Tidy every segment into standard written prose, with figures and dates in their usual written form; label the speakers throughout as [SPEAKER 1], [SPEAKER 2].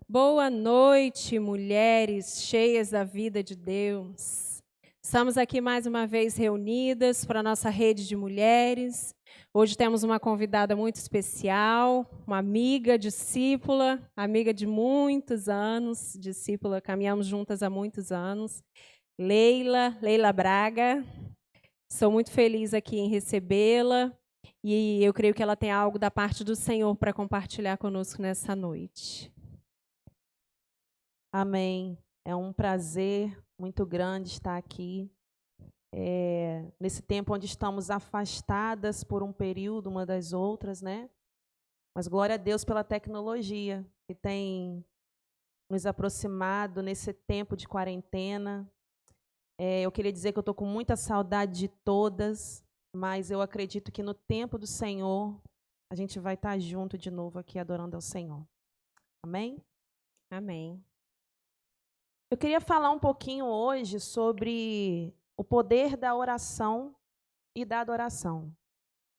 [SPEAKER 1] Boa noite, mulheres cheias da vida de Deus. Estamos aqui mais uma vez reunidas para a nossa rede de mulheres. Hoje temos uma convidada muito especial, uma amiga, discípula, amiga de muitos anos, discípula, caminhamos juntas há muitos anos, Leila Braga. Sou muito feliz aqui em recebê-la e eu creio que ela tem algo da parte do Senhor para compartilhar conosco nessa noite.
[SPEAKER 2] Amém. É um prazer muito grande estar aqui. Nesse tempo onde estamos afastadas por um período uma das outras, né? Mas glória a Deus pela tecnologia que tem nos aproximado nesse tempo de quarentena. Eu queria dizer que eu estou com muita saudade de todas, mas eu acredito que no tempo do Senhor a gente vai estar junto de novo aqui adorando ao Senhor. Amém?
[SPEAKER 1] Amém.
[SPEAKER 2] Eu queria falar um pouquinho hoje sobre o poder da oração e da adoração.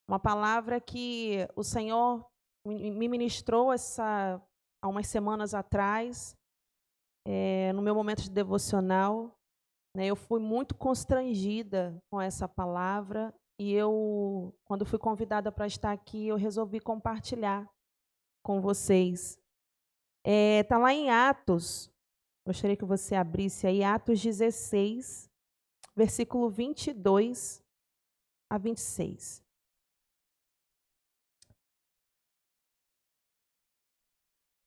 [SPEAKER 2] Uma palavra que o Senhor me ministrou há umas semanas atrás, no meu momento de devocional. Eu fui muito constrangida com essa palavra e quando fui convidada para estar aqui, eu resolvi compartilhar com vocês. Está lá em Atos. Gostaria que você abrisse aí Atos 16, versículo 22 a 26.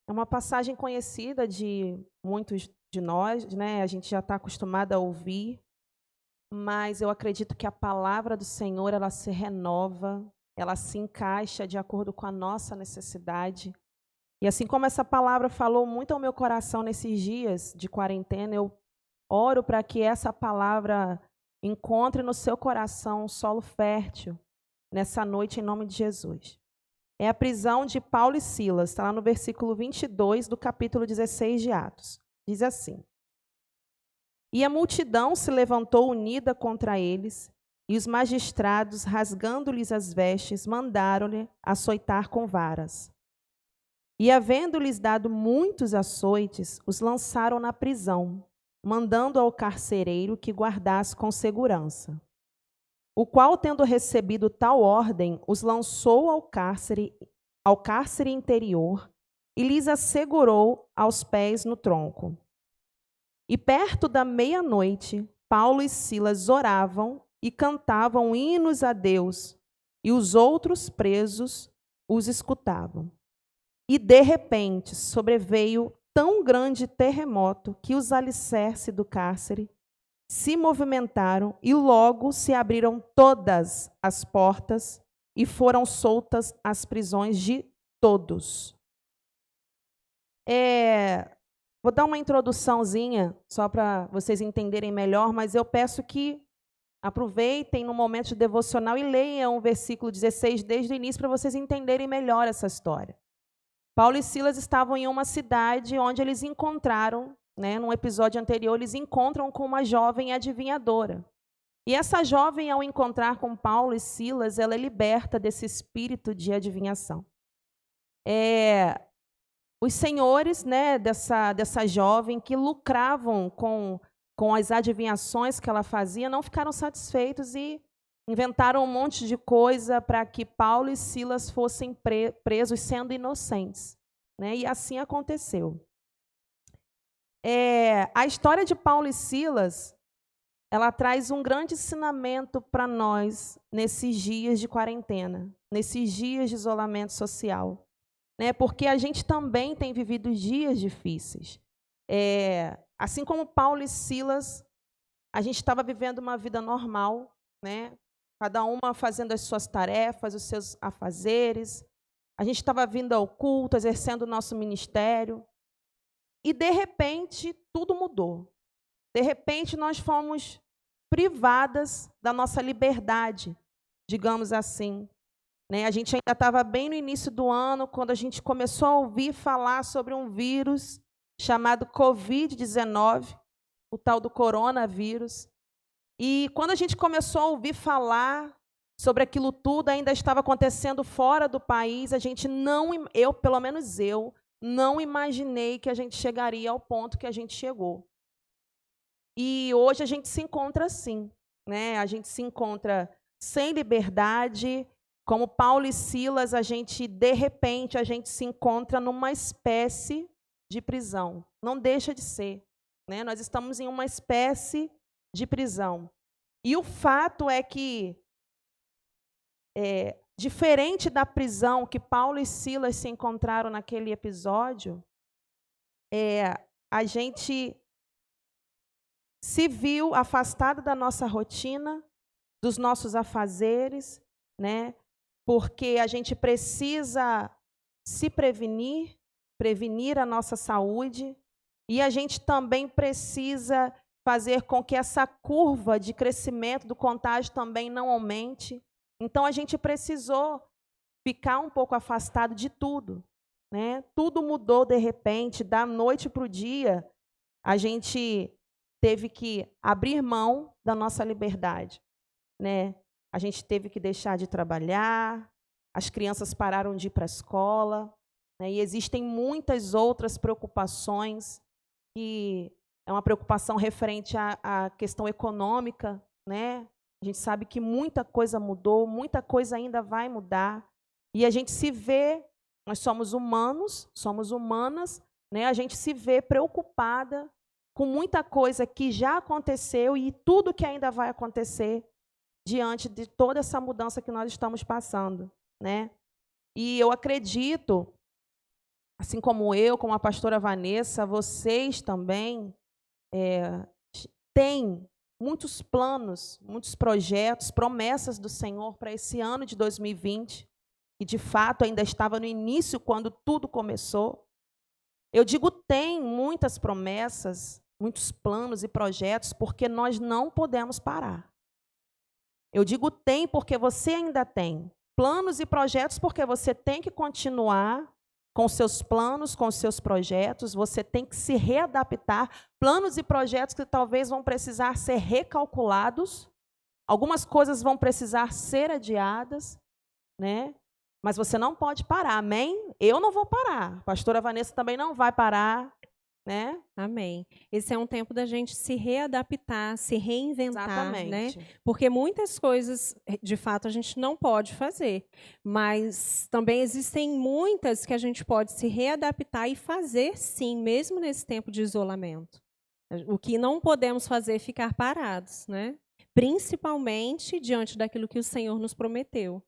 [SPEAKER 2] É uma passagem conhecida de muitos de nós, né? A gente já está acostumado a ouvir, mas eu acredito que a palavra do Senhor, ela se renova, ela se encaixa de acordo com a nossa necessidade. E assim como essa palavra falou muito ao meu coração nesses dias de quarentena, eu oro para que essa palavra encontre no seu coração um solo fértil nessa noite, em nome de Jesus. É a prisão de Paulo e Silas, está lá no versículo 22 do capítulo 16 de Atos. Diz assim: E a multidão se levantou unida contra eles, e os magistrados, rasgando-lhes as vestes, mandaram-lhe açoitar com varas. E, havendo-lhes dado muitos açoites, os lançaram na prisão, mandando ao carcereiro que guardasse com segurança. O qual, tendo recebido tal ordem, os lançou ao cárcere interior e lhes assegurou aos pés no tronco. E perto da meia-noite, Paulo e Silas oravam e cantavam hinos a Deus, e os outros presos os escutavam. E, de repente, sobreveio tão grande terremoto que os alicerces do cárcere se movimentaram e logo se abriram todas as portas e foram soltas as prisões de todos. Vou dar uma introduçãozinha só para vocês entenderem melhor, mas eu peço que aproveitem no momento de devocional e leiam o versículo 16 desde o início para vocês entenderem melhor essa história. Paulo e Silas estavam em uma cidade onde eles encontraram, num episódio anterior, eles encontram com uma jovem adivinhadora. E essa jovem, ao encontrar com Paulo e Silas, ela é liberta desse espírito de adivinhação. Os senhores, dessa jovem que lucravam com as adivinhações que ela fazia, não ficaram satisfeitos e inventaram um monte de coisa para que Paulo e Silas fossem presos sendo inocentes. E assim aconteceu. A história de Paulo e Silas, ela traz um grande ensinamento para nós nesses dias de quarentena, nesses dias de isolamento social. Porque a gente também tem vivido dias difíceis. Assim como Paulo e Silas, a gente estava vivendo uma vida normal, cada uma fazendo as suas tarefas, os seus afazeres. A gente estava vindo ao culto, exercendo o nosso ministério. E, de repente, tudo mudou. De repente, nós fomos privadas da nossa liberdade, digamos assim. A gente ainda estava bem no início do ano, quando a gente começou a ouvir falar sobre um vírus chamado Covid-19, o tal do coronavírus. E quando a gente começou a ouvir falar sobre aquilo tudo, ainda estava acontecendo fora do país, pelo menos eu, não imaginei que a gente chegaria ao ponto que a gente chegou. E hoje a gente se encontra assim, né? A gente se encontra sem liberdade, como Paulo e Silas, de repente, a gente se encontra numa espécie de prisão. Não deixa de ser, né? Nós estamos em uma espécie de prisão. E o fato é que, diferente da prisão que Paulo e Silas se encontraram naquele episódio, a gente se viu afastado da nossa rotina, dos nossos afazeres, né? Porque a gente precisa se prevenir, prevenir a nossa saúde, e a gente também precisa fazer com que essa curva de crescimento do contágio também não aumente. Então, a gente precisou ficar um pouco afastado de tudo, né? Tudo mudou de repente, da noite para o dia, a gente teve que abrir mão da nossa liberdade, né? A gente teve que deixar de trabalhar, as crianças pararam de ir para a escola, né? E existem muitas outras preocupações, que é uma preocupação referente à questão econômica, né? A gente sabe que muita coisa mudou, muita coisa ainda vai mudar, e a gente se vê, nós somos humanos, somos humanas, né? A gente se vê preocupada com muita coisa que já aconteceu e tudo que ainda vai acontecer diante de toda essa mudança que nós estamos passando, né? E eu acredito, assim como eu, como a pastora Vanessa, vocês também têm muitos planos, muitos projetos, promessas do Senhor para esse ano de 2020, que de fato ainda estava no início quando tudo começou. Eu digo tem muitas promessas, muitos planos e projetos, porque nós não podemos parar. Eu digo tem porque você ainda tem planos e projetos, porque você tem que continuar com seus planos, com seus projetos, você tem que se readaptar. Planos e projetos que talvez vão precisar ser recalculados, algumas coisas vão precisar ser adiadas, né? Mas você não pode parar, amém? Eu não vou parar, a pastora Vanessa também não vai parar, né?
[SPEAKER 1] Amém. Esse é um tempo da gente se readaptar, se reinventar, né?
[SPEAKER 2] Exatamente.
[SPEAKER 1] Porque muitas coisas, de fato, a gente não pode fazer, mas também existem muitas que a gente pode se readaptar e fazer, sim, mesmo nesse tempo de isolamento. O que não podemos fazer é ficar parados, né? Principalmente diante daquilo que o Senhor nos prometeu.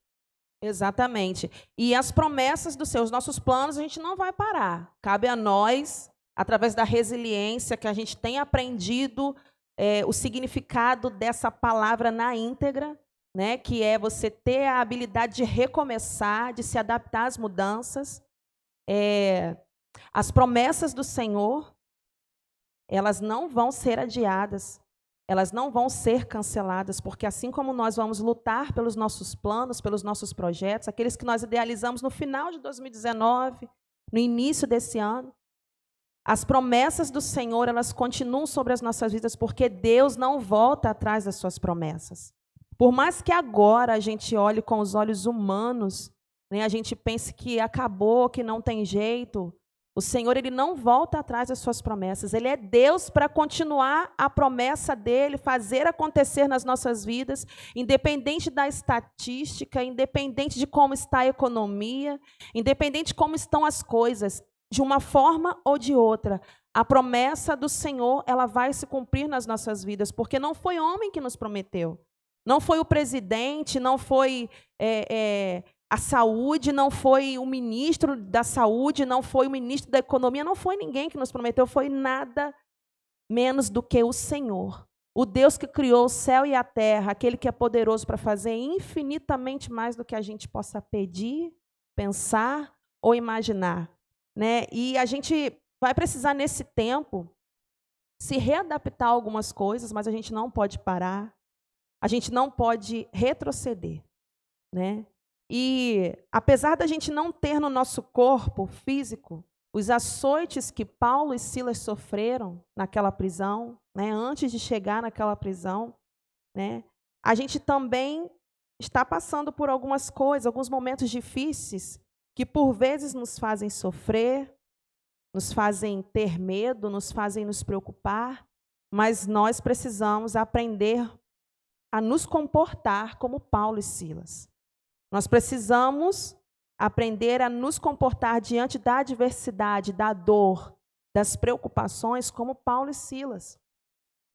[SPEAKER 2] Exatamente. E as promessas dos seus, nossos planos, a gente não vai parar. Cabe a nós, através da resiliência, que a gente tem aprendido o significado dessa palavra na íntegra, né, que é você ter a habilidade de recomeçar, de se adaptar às mudanças. As promessas do Senhor, elas não vão ser adiadas, elas não vão ser canceladas, porque assim como nós vamos lutar pelos nossos planos, pelos nossos projetos, aqueles que nós idealizamos no final de 2019, no início desse ano, as promessas do Senhor, elas continuam sobre as nossas vidas, porque Deus não volta atrás das suas promessas. Por mais que agora a gente olhe com os olhos humanos, né, a gente pense que acabou, que não tem jeito, o Senhor, ele não volta atrás das suas promessas. Ele é Deus para continuar a promessa dele, fazer acontecer nas nossas vidas, independente da estatística, independente de como está a economia, independente de como estão as coisas, de uma forma ou de outra. A promessa do Senhor, ela vai se cumprir nas nossas vidas, porque não foi homem que nos prometeu. Não foi o presidente, não foi a saúde, não foi o ministro da saúde, não foi o ministro da economia, não foi ninguém que nos prometeu, foi nada menos do que o Senhor. O Deus que criou o céu e a terra, aquele que é poderoso para fazer infinitamente mais do que a gente possa pedir, pensar ou imaginar, né? E a gente vai precisar, nesse tempo, se readaptar a algumas coisas, mas a gente não pode parar, a gente não pode retroceder, né? E, apesar da gente não ter no nosso corpo físico os açoites que Paulo e Silas sofreram naquela prisão, né, antes de chegar naquela prisão, né, a gente também está passando por algumas coisas, alguns momentos difíceis, que por vezes nos fazem sofrer, nos fazem ter medo, nos fazem nos preocupar, mas nós precisamos aprender a nos comportar como Paulo e Silas. Nós precisamos aprender a nos comportar diante da adversidade, da dor, das preocupações, como Paulo e Silas.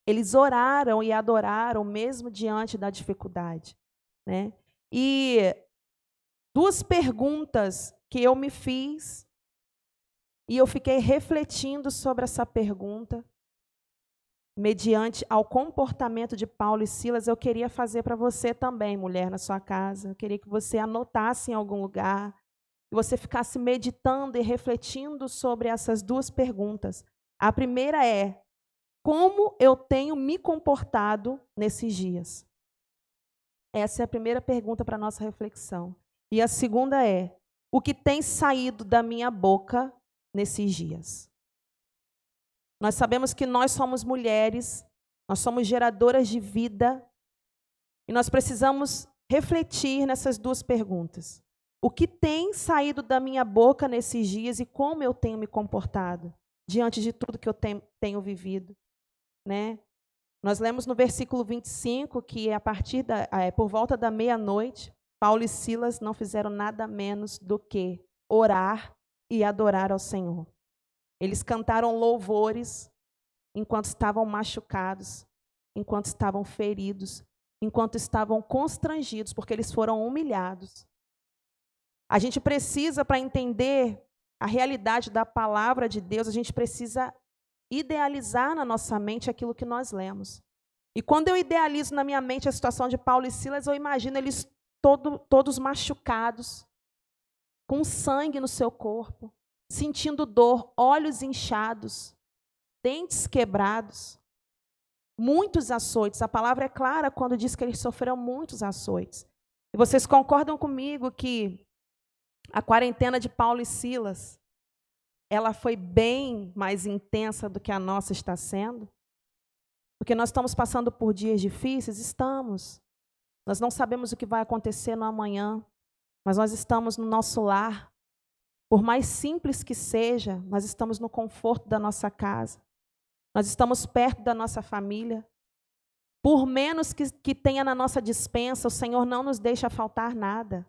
[SPEAKER 2] Eles oraram e adoraram mesmo diante da dificuldade, né? E duas perguntas que eu me fiz, e eu fiquei refletindo sobre essa pergunta, mediante ao comportamento de Paulo e Silas, eu queria fazer para você também, mulher, na sua casa. Eu queria que você anotasse em algum lugar, que você ficasse meditando e refletindo sobre essas duas perguntas. A primeira é: como eu tenho me comportado nesses dias? Essa é a primeira pergunta para a nossa reflexão. E a segunda é: o que tem saído da minha boca nesses dias? Nós sabemos que nós somos mulheres, nós somos geradoras de vida, e nós precisamos refletir nessas duas perguntas. O que tem saído da minha boca nesses dias e como eu tenho me comportado diante de tudo que eu tenho vivido, né? Nós lemos no versículo 25 que por volta da meia-noite, Paulo e Silas não fizeram nada menos do que orar e adorar ao Senhor. Eles cantaram louvores enquanto estavam machucados, enquanto estavam feridos, enquanto estavam constrangidos, porque eles foram humilhados. A gente precisa, para entender a realidade da palavra de Deus, a gente precisa idealizar na nossa mente aquilo que nós lemos. E quando eu idealizo na minha mente a situação de Paulo e Silas, eu imagino eles todos machucados, com sangue no seu corpo, sentindo dor, olhos inchados, dentes quebrados, muitos açoites. A palavra é clara quando diz que eles sofreram muitos açoites. E vocês concordam comigo que a quarentena de Paulo e Silas, ela foi bem mais intensa do que a nossa está sendo? Porque nós estamos passando por dias difíceis? Estamos. Nós não sabemos o que vai acontecer no amanhã, mas nós estamos no nosso lar. Por mais simples que seja, nós estamos no conforto da nossa casa. Nós estamos perto da nossa família. Por menos que tenha na nossa despensa, o Senhor não nos deixa faltar nada.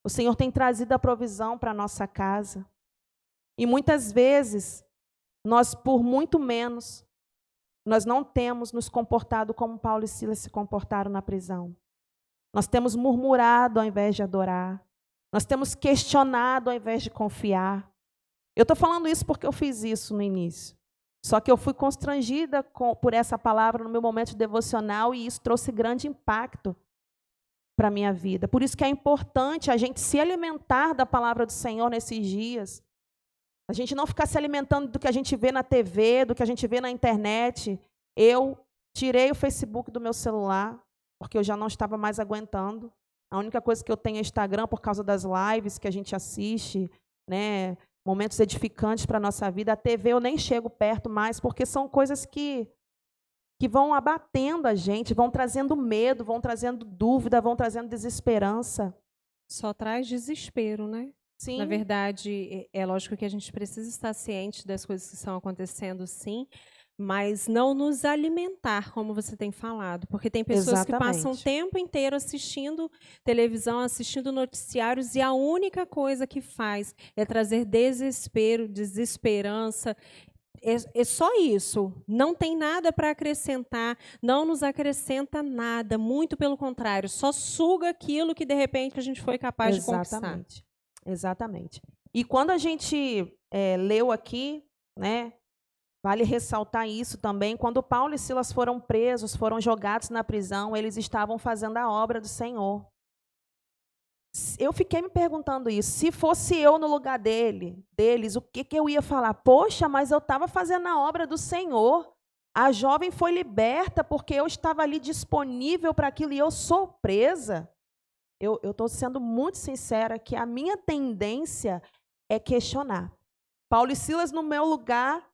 [SPEAKER 2] O Senhor tem trazido a provisão para a nossa casa. E muitas vezes, nós, por muito menos, nós não temos nos comportado como Paulo e Silas se comportaram na prisão. Nós temos murmurado ao invés de adorar. Nós temos questionado ao invés de confiar. Eu estou falando isso porque eu fiz isso no início. Só que eu fui constrangida por essa palavra no meu momento devocional e isso trouxe grande impacto para a minha vida. Por isso que é importante a gente se alimentar da palavra do Senhor nesses dias. A gente não ficar se alimentando do que a gente vê na TV, do que a gente vê na internet. Eu tirei o Facebook do meu celular, porque eu já não estava mais aguentando. A única coisa que eu tenho é Instagram por causa das lives que a gente assiste, né? Momentos edificantes para a nossa vida. A TV eu nem chego perto mais, porque são coisas que vão abatendo a gente, vão trazendo medo, vão trazendo dúvida, vão trazendo desesperança.
[SPEAKER 1] Só traz desespero, né?
[SPEAKER 2] Sim.
[SPEAKER 1] Na verdade, é lógico que a gente precisa estar ciente das coisas que estão acontecendo, sim, mas não nos alimentar, como você tem falado, porque tem pessoas que passam o tempo inteiro assistindo televisão, assistindo noticiários, e a única coisa que faz é trazer desespero, desesperança. É só isso, não tem nada para acrescentar, não nos acrescenta nada, muito pelo contrário, só suga aquilo que de repente a gente foi capaz de conquistar.
[SPEAKER 2] Exatamente. E quando a gente leu aqui, né, vale ressaltar isso também, quando Paulo e Silas foram presos, foram jogados na prisão, eles estavam fazendo a obra do Senhor. Eu fiquei me perguntando isso. Se fosse eu no lugar deles, o que eu ia falar? Poxa, mas eu estava fazendo a obra do Senhor. A jovem foi liberta porque eu estava ali disponível para aquilo e eu sou presa. Eu estou sendo muito sincera que a minha tendência é questionar. Paulo e Silas no meu lugar,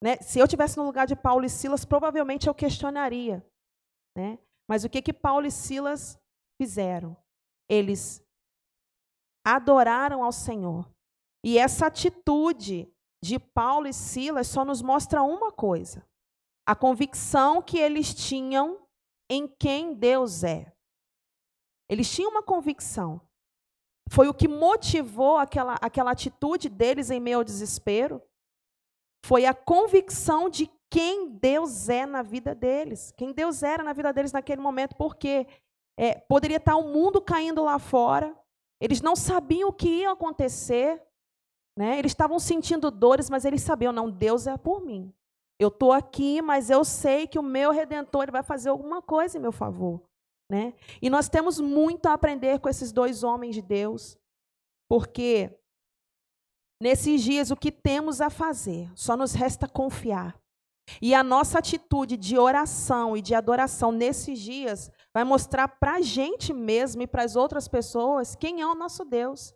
[SPEAKER 2] né? Se eu estivesse no lugar de Paulo e Silas, provavelmente eu questionaria, né? Mas o que Paulo e Silas fizeram? Eles adoraram ao Senhor. E essa atitude de Paulo e Silas só nos mostra uma coisa: a convicção que eles tinham em quem Deus é. Eles tinham uma convicção. Foi o que motivou aquela atitude deles em meio ao desespero. Foi a convicção de quem Deus é na vida deles. Quem Deus era na vida deles naquele momento, porque poderia estar o mundo caindo lá fora. Eles não sabiam o que ia acontecer. Né? Eles estavam sentindo dores, mas eles sabiam, não, Deus é por mim. Eu estou aqui, mas eu sei que o meu Redentor ele vai fazer alguma coisa em meu favor. Né? E nós temos muito a aprender com esses dois homens de Deus, porque nesses dias o que temos a fazer, só nos resta confiar. E a nossa atitude de oração e de adoração nesses dias vai mostrar para a gente mesmo e para as outras pessoas quem é o nosso Deus.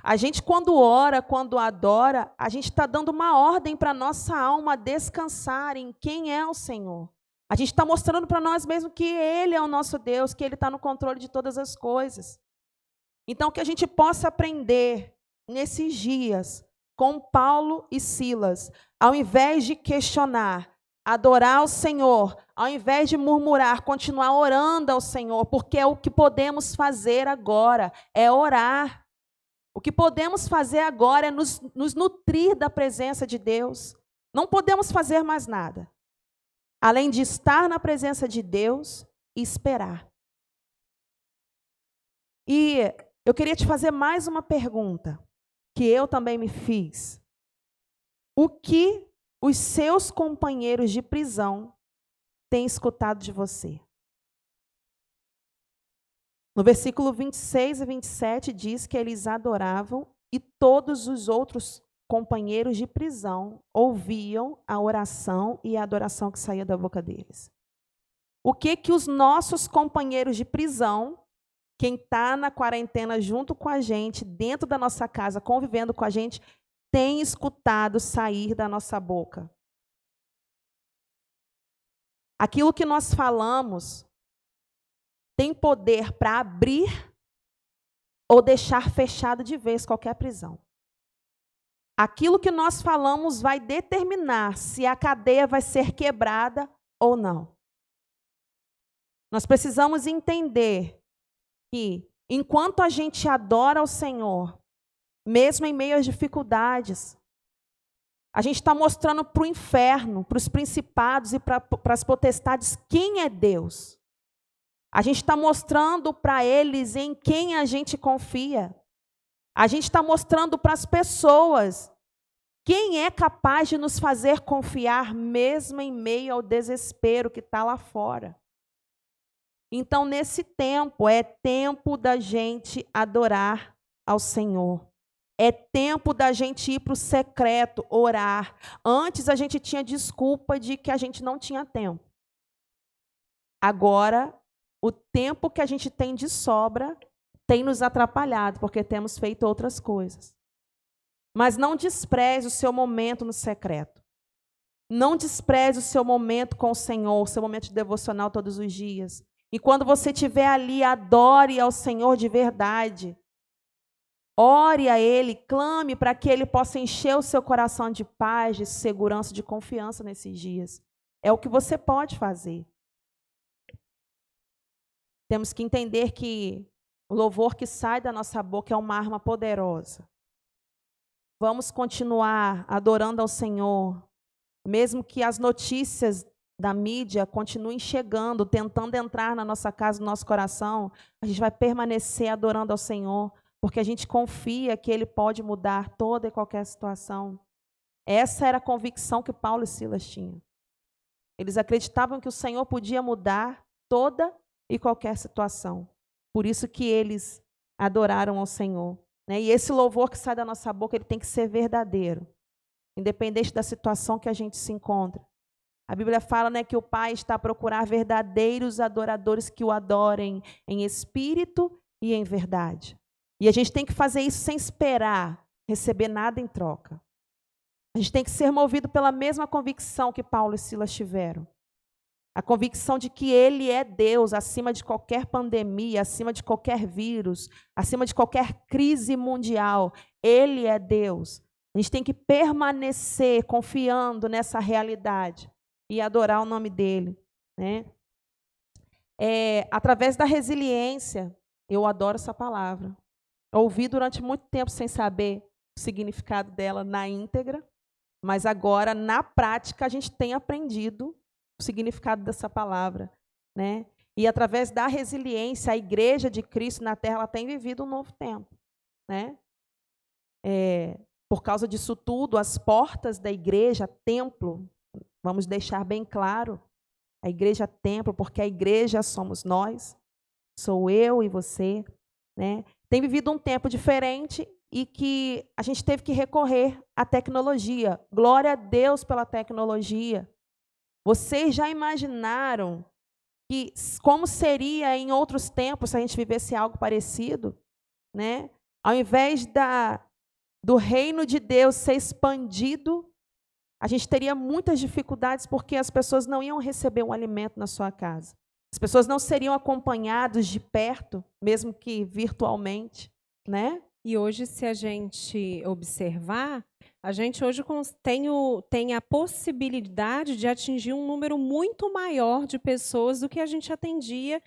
[SPEAKER 2] A gente, quando ora, quando adora, a gente está dando uma ordem para a nossa alma descansar em quem é o Senhor. A gente está mostrando para nós mesmos que Ele é o nosso Deus, que Ele está no controle de todas as coisas. Então, que a gente possa aprender nesses dias com Paulo e Silas, ao invés de questionar, adorar o Senhor, ao invés de murmurar, continuar orando ao Senhor, porque é o que podemos fazer agora, é orar. O que podemos fazer agora é nos nutrir da presença de Deus. Não podemos fazer mais nada, além de estar na presença de Deus e esperar. E eu queria te fazer mais uma pergunta, que eu também me fiz. O que os seus companheiros de prisão têm escutado de você? No versículo 26 e 27 diz que eles adoravam e todos os outros companheiros de prisão ouviam a oração e a adoração que saía da boca deles. O que os nossos companheiros de prisão, quem está na quarentena junto com a gente, dentro da nossa casa, convivendo com a gente, tem escutado sair da nossa boca? Aquilo que nós falamos tem poder para abrir ou deixar fechado de vez qualquer prisão. Aquilo que nós falamos vai determinar se a cadeia vai ser quebrada ou não. Nós precisamos entender que, enquanto a gente adora ao Senhor, mesmo em meio às dificuldades, a gente está mostrando para o inferno, para os principados e para as potestades quem é Deus. A gente está mostrando para eles em quem a gente confia. A gente está mostrando para as pessoas quem é capaz de nos fazer confiar mesmo em meio ao desespero que está lá fora. Então, nesse tempo, é tempo da gente adorar ao Senhor. É tempo da gente ir para o secreto, orar. Antes a gente tinha desculpa de que a gente não tinha tempo. Agora, o tempo que a gente tem de sobra tem nos atrapalhado, porque temos feito outras coisas. Mas não despreze o seu momento no secreto. Não despreze o seu momento com o Senhor, o seu momento de devocional todos os dias. E quando você estiver ali, adore ao Senhor de verdade. Ore a Ele, clame para que Ele possa encher o seu coração de paz, de segurança, de confiança nesses dias. É o que você pode fazer. Temos que entender que o louvor que sai da nossa boca é uma arma poderosa. Vamos continuar adorando ao Senhor, mesmo que as notícias da mídia continuem chegando, tentando entrar na nossa casa, no nosso coração, a gente vai permanecer adorando ao Senhor, porque a gente confia que Ele pode mudar toda e qualquer situação. Essa era a convicção que Paulo e Silas tinham. Eles acreditavam que o Senhor podia mudar toda e qualquer situação. Por isso que eles adoraram ao Senhor. Né? E esse louvor que sai da nossa boca, ele tem que ser verdadeiro, independente da situação que a gente se encontra. A Bíblia fala, né, que o Pai está a procurar verdadeiros adoradores que o adorem em espírito e em verdade. E a gente tem que fazer isso sem esperar receber nada em troca. A gente tem que ser movido pela mesma convicção que Paulo e Silas tiveram. A convicção de que Ele é Deus acima de qualquer pandemia, acima de qualquer vírus, acima de qualquer crise mundial. Ele é Deus. A gente tem que permanecer confiando nessa realidade e adorar o nome dele, né? Através da resiliência, eu adoro essa palavra. Ouvi durante muito tempo sem saber o significado dela na íntegra, mas agora, na prática, a gente tem aprendido o significado dessa palavra, né? E através da resiliência, a igreja de Cristo na Terra ela tem vivido um novo tempo, né? Por causa disso tudo, as portas da igreja, templo, vamos deixar bem claro, a igreja templo, porque a igreja somos nós, sou eu e você, né? Tem vivido um tempo diferente e que a gente teve que recorrer à tecnologia. Glória a Deus pela tecnologia. Vocês já imaginaram como seria em outros tempos se a gente vivesse algo parecido, né? Ao invés do reino de Deus ser expandido, a gente teria muitas dificuldades porque as pessoas não iam receber um alimento na sua casa. As pessoas não seriam acompanhadas de perto, mesmo que virtualmente, né?
[SPEAKER 1] E hoje, se a gente observar, a gente hoje tem a possibilidade de atingir um número muito maior de pessoas do que a gente atendia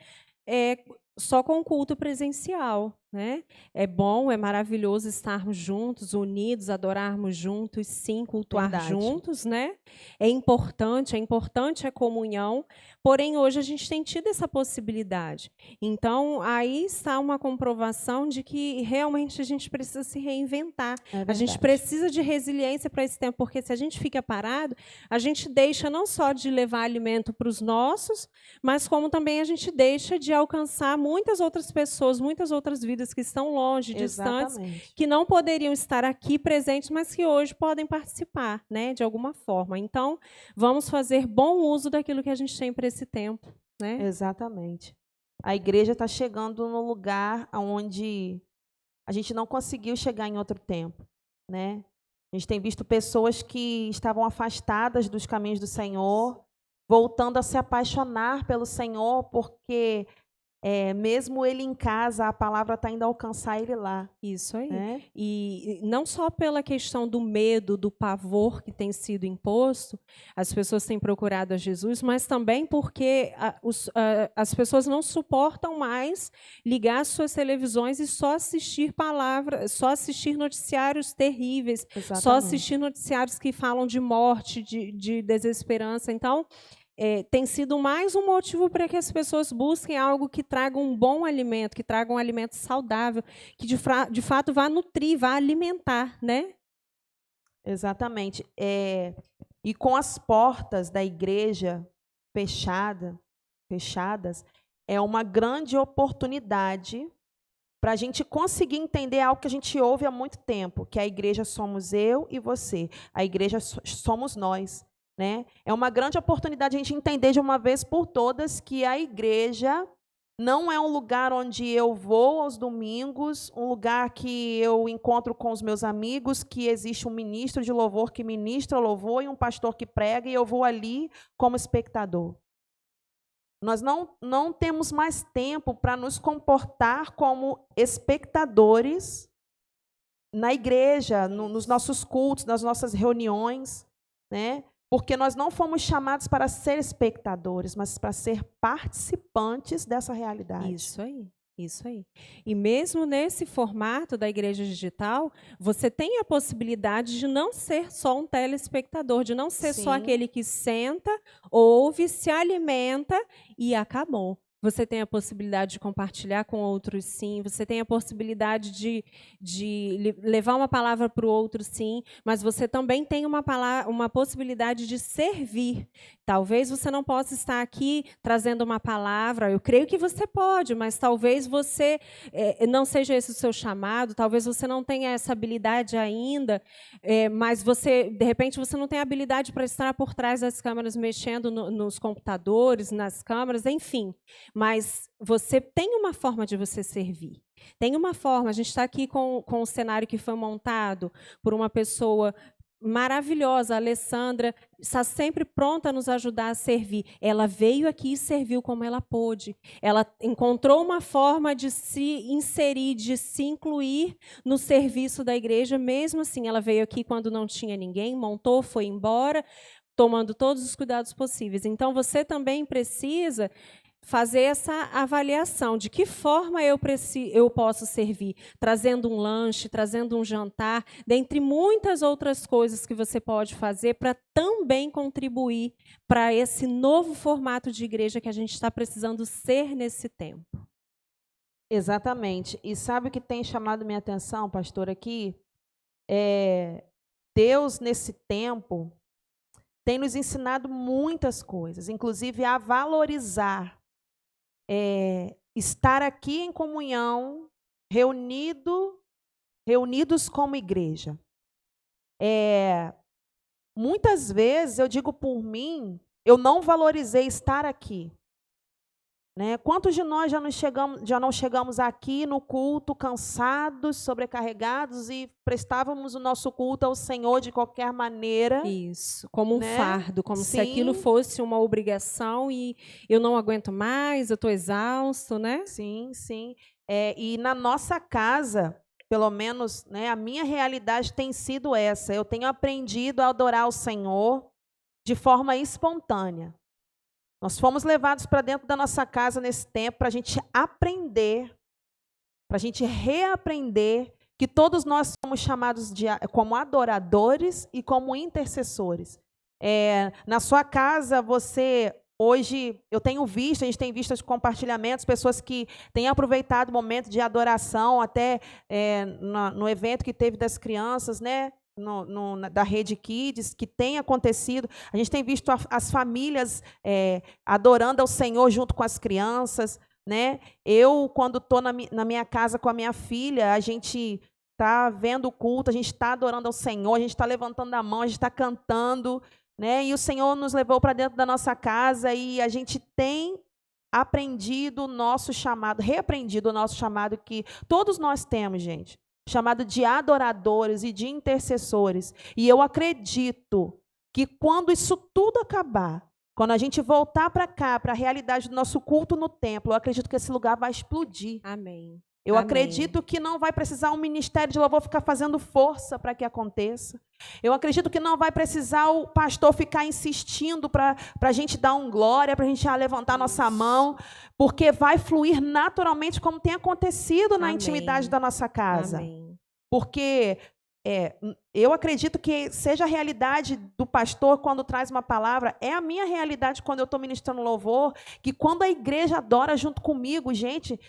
[SPEAKER 1] só com o culto presencial, né? É bom, é maravilhoso estarmos juntos, unidos, adorarmos juntos, sim, cultuar
[SPEAKER 2] Verdade.
[SPEAKER 1] juntos, né? É importante a comunhão, porém hoje a gente tem tido essa possibilidade. Então, aí está uma comprovação de que realmente a gente precisa se reinventar. A gente precisa de resiliência para esse tempo, porque se a gente fica parado, a gente deixa não só de levar alimento para os nossos, mas como também a gente deixa de alcançar muitas outras pessoas, muitas outras vidas que estão longe, distantes, que não poderiam estar aqui presentes, mas que hoje podem participar, né, de alguma forma. Então, vamos fazer bom uso daquilo que a gente tem para esse tempo, né?
[SPEAKER 2] Exatamente. A igreja está chegando no lugar onde a gente não conseguiu chegar em outro tempo, né? A gente tem visto pessoas que estavam afastadas dos caminhos do Senhor, voltando a se apaixonar pelo Senhor, porque mesmo ele em casa, a palavra está indo alcançar ele lá.
[SPEAKER 1] Isso aí.
[SPEAKER 2] Né?
[SPEAKER 1] E não só pela questão do medo, do pavor que tem sido imposto, as pessoas têm procurado a Jesus, mas também porque as pessoas não suportam mais ligar suas televisões e só assistir só assistir noticiários terríveis,
[SPEAKER 2] Exatamente.
[SPEAKER 1] Só assistir noticiários que falam de morte, de desesperança. Então, tem sido mais um motivo para que as pessoas busquem algo que traga um bom alimento, que traga um alimento saudável, que de fato vá nutrir, vá alimentar, né?
[SPEAKER 2] Exatamente. E com as portas da igreja fechadas, é uma grande oportunidade para a gente conseguir entender algo que a gente ouve há muito tempo, que a igreja somos eu e você, a igreja somos nós. Né? É uma grande oportunidade a gente entender de uma vez por todas que a igreja não é um lugar onde eu vou aos domingos, um lugar que eu encontro com os meus amigos, que existe um ministro de louvor que ministra louvor e um pastor que prega e eu vou ali como espectador. Nós não temos mais tempo para nos comportar como espectadores na igreja, nos nossos cultos, nas nossas reuniões, né? Porque nós não fomos chamados para ser espectadores, mas para ser participantes dessa realidade.
[SPEAKER 1] Isso aí, isso aí. E mesmo nesse formato da igreja digital, você tem a possibilidade de não ser só um telespectador, de não ser só aquele que senta, ouve, se alimenta e acabou. Você tem a possibilidade de compartilhar com outros, sim. Você tem a possibilidade de levar uma palavra para o outro, sim. Mas você também tem uma possibilidade de servir. Talvez você não possa estar aqui trazendo uma palavra. Eu creio que você pode, mas talvez você não seja esse o seu chamado. Talvez você não tenha essa habilidade ainda. Mas de repente, você não tem habilidade para estar por trás das câmeras, mexendo nos computadores, nas câmeras, enfim. Mas você tem uma forma de você servir. Tem uma forma. A gente está aqui com o cenário que foi montado por uma pessoa maravilhosa, a Alessandra, está sempre pronta a nos ajudar a servir. Ela veio aqui e serviu como ela pôde. Ela encontrou uma forma de se inserir, de se incluir no serviço da igreja, mesmo assim. Ela veio aqui quando não tinha ninguém, montou, foi embora, tomando todos os cuidados possíveis. Então, você também precisa fazer essa avaliação de que forma eu posso servir, trazendo um lanche, trazendo um jantar, dentre muitas outras coisas que você pode fazer para também contribuir para esse novo formato de igreja que a gente está precisando ser nesse tempo.
[SPEAKER 2] Exatamente. E sabe o que tem chamado minha atenção, pastor, aqui? Deus, nesse tempo, tem nos ensinado muitas coisas, inclusive a valorizar estar aqui em comunhão, reunidos como igreja. Muitas vezes, eu digo por mim, eu não valorizei estar aqui. Né? Quantos de nós já não chegamos aqui no culto cansados, sobrecarregados e prestávamos o nosso culto ao Senhor de qualquer maneira?
[SPEAKER 1] Isso, como um
[SPEAKER 2] né?
[SPEAKER 1] fardo, como
[SPEAKER 2] Sim.
[SPEAKER 1] se aquilo fosse uma obrigação e eu não aguento mais, eu estou exausto, né?
[SPEAKER 2] Sim, sim. E na nossa casa, pelo menos, né, a minha realidade tem sido essa. Eu tenho aprendido a adorar o Senhor de forma espontânea. Nós fomos levados para dentro da nossa casa nesse tempo para a gente aprender, para a gente reaprender que todos nós somos chamados como adoradores e como intercessores. Na sua casa, hoje, eu tenho visto, a gente tem visto os compartilhamentos, pessoas que têm aproveitado o momento de adoração, até no evento que teve das crianças, né? Da Rede Kids, que tem acontecido. A gente tem visto as famílias adorando ao Senhor junto com as crianças. Né? Eu, quando estou na minha casa com a minha filha, a gente está vendo o culto, a gente está adorando ao Senhor, a gente está levantando a mão, a gente está cantando. Né? E o Senhor nos levou para dentro da nossa casa e a gente tem aprendido o nosso chamado, reaprendido o nosso chamado que todos nós temos, gente. Chamado de adoradores e de intercessores. E eu acredito que quando isso tudo acabar, quando a gente voltar para cá, para a realidade do nosso culto no templo, eu acredito que esse lugar vai explodir.
[SPEAKER 1] Amém.
[SPEAKER 2] Eu
[SPEAKER 1] Amém.
[SPEAKER 2] acredito que não vai precisar um ministério de louvor ficar fazendo força para que aconteça. Eu acredito que não vai precisar o pastor ficar insistindo para a gente dar um glória, para a gente levantar a nossa mão, porque vai fluir naturalmente como tem acontecido na intimidade da nossa casa.
[SPEAKER 1] Amém.
[SPEAKER 2] Porque eu acredito que seja a realidade do pastor quando traz uma palavra, é a minha realidade quando eu estou ministrando louvor, que quando a igreja adora junto comigo, gente,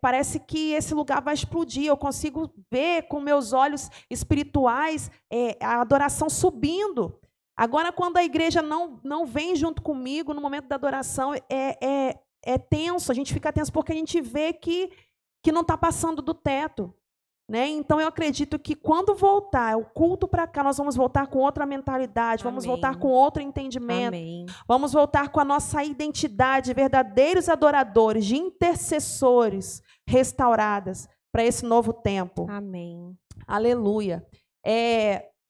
[SPEAKER 2] parece que esse lugar vai explodir. Eu consigo ver com meus olhos espirituais a adoração subindo. Agora, quando a igreja não vem junto comigo no momento da adoração, é tenso, a gente fica tenso porque a gente vê que não está passando do teto. Né? Então, eu acredito que quando voltar o culto para cá, nós vamos voltar com outra mentalidade, vamos voltar com outro entendimento, vamos voltar com a nossa identidade, verdadeiros adoradores, de intercessores restauradas para esse novo tempo.
[SPEAKER 1] Amém.
[SPEAKER 2] Aleluia.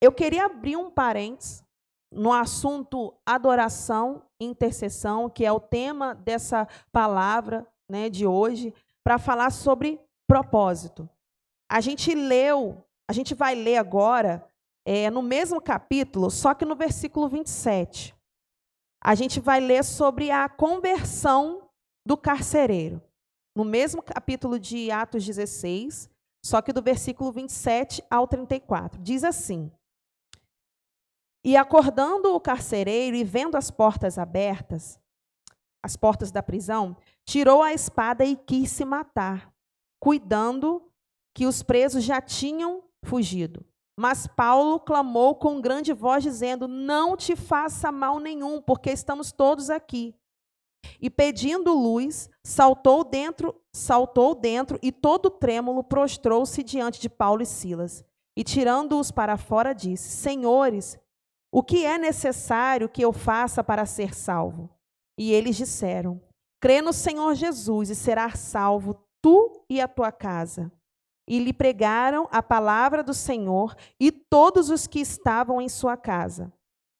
[SPEAKER 2] Eu queria abrir um parênteses no assunto adoração e intercessão, que é o tema dessa palavra, né, de hoje, para falar sobre propósito. A gente vai ler agora, no mesmo capítulo, só que no versículo 27. A gente vai ler sobre a conversão do carcereiro. No mesmo capítulo de Atos 16, só que do versículo 27 ao 34. Diz assim: E acordando o carcereiro e vendo as portas abertas, as portas da prisão, tirou a espada e quis se matar, cuidando que os presos já tinham fugido. Mas Paulo clamou com grande voz, dizendo: Não te faça mal nenhum, porque estamos todos aqui. E pedindo luz, saltou dentro e todo trêmulo prostrou-se diante de Paulo e Silas. E tirando-os para fora, disse: Senhores, o que é necessário que eu faça para ser salvo? E eles disseram: Crê no Senhor Jesus e serás salvo, tu e a tua casa. e lhe pregaram a palavra do Senhor e todos os que estavam em sua casa.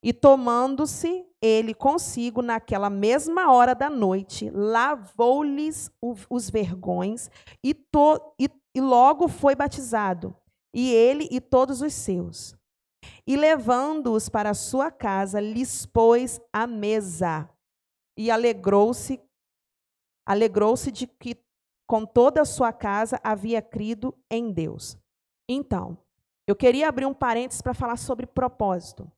[SPEAKER 2] E tomando-se ele consigo naquela mesma hora da noite, lavou-lhes os vergões e logo foi batizado, e ele e todos os seus. E levando-os para a sua casa, lhes pôs à mesa, e alegrou-se de que com toda a sua casa havia crido em Deus. Então, eu queria abrir um parênteses para falar sobre propósito.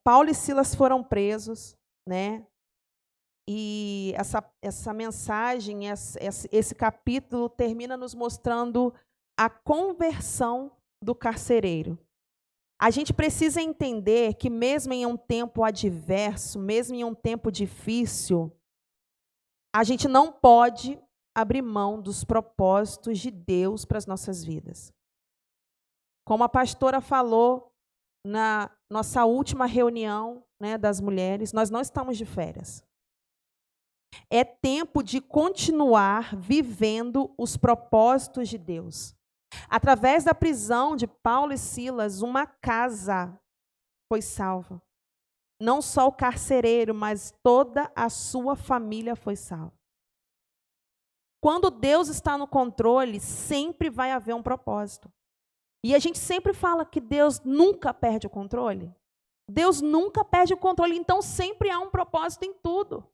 [SPEAKER 2] Paulo e Silas foram presos, né? E essa mensagem, esse capítulo termina nos mostrando a conversão do carcereiro. A gente precisa entender que mesmo em um tempo adverso, mesmo em um tempo difícil, a gente não pode abrir mão dos propósitos de Deus para as nossas vidas. Como a pastora falou na nossa última reunião, né, das mulheres, nós não estamos de férias. É tempo de continuar vivendo os propósitos de Deus. Através da prisão de Paulo e Silas, uma casa foi salva. Não só o carcereiro, mas toda a sua família foi salva. Quando Deus está no controle, sempre vai haver um propósito. E a gente sempre fala que Deus nunca perde o controle. Deus nunca perde o controle, então sempre há um propósito em tudo.